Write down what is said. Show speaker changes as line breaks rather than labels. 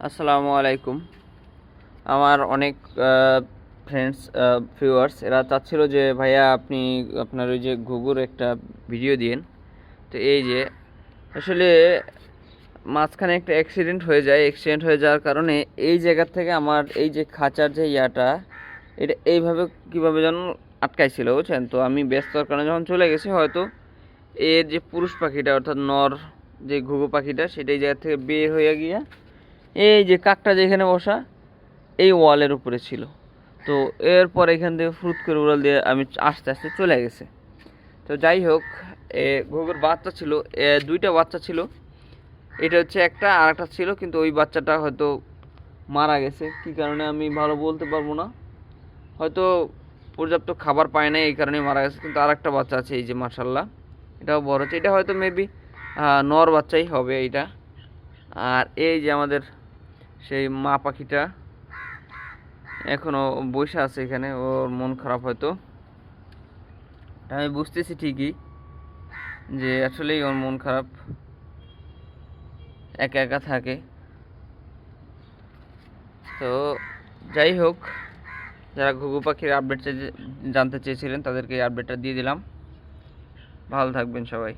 আসসালামু আলাইকুম। আমার অনেক ফ্রেন্ডস ভিউয়ার্স এরা চাচ্ছিল যে ভাইয়া আপনি আপনার ওই যে ঘুঘুর একটা ভিডিও দিন। তো এই যে আসলে মাঝখানে একটা অ্যাক্সিডেন্ট হয়ে যাওয়ার কারণে এই জায়গা থেকে আমার এই যে খাঁচার যে ইয়াটা এটা এইভাবে কীভাবে যেন আটকাইছিল বুঝছেন। তো আমি ব্যস্তর কারণে যখন চলে গেছি হয়তো এর যে পুরুষ পাখিটা অর্থাৎ নর যে ঘুঘু পাখিটা সেটা এই জায়গা থেকে বের হয়ে গিয়ে এই যে কাকটা যেখানে বসা এই ওয়ালের উপরে ছিল। তো এরপর এখান থেকে ফ্রুত করে উড়াল দিয়ে আমি আস্তে আস্তে চলে গেছে। তো যাই হোক, ঘুঘুর বাচ্চা ছিল, দুইটা বাচ্চা ছিল। এটা হচ্ছে একটা, আর একটা ছিল, কিন্তু ওই বাচ্চাটা হয়তো মারা গেছে। কী কারণে আমি ভালো বলতে পারবো না, হয়তো পর্যাপ্ত খাবার পায় না এই কারণেই মারা গেছে। কিন্তু আর একটা বাচ্চা আছে এই যে মাশাল্লাহ, এটাও বড় হচ্ছে। এটা হয়তো মেবি নর বাচ্চাই হবে এইটা। আর এই যে আমাদের সেই মা পাখিটা এখনও বসে আছে এখানে, ওর মন খারাপ হয়তো। আমি বুঝতেছি ঠিকই যে আসলেই ওর মন খারাপ, একা একা থাকে। তো যাই হোক, যারা ঘুঘু পাখির আপডেট জানতে চেয়েছিলেন তাদেরকে এই আপডেটটা দিয়ে দিলাম। ভালো থাকবেন সবাই।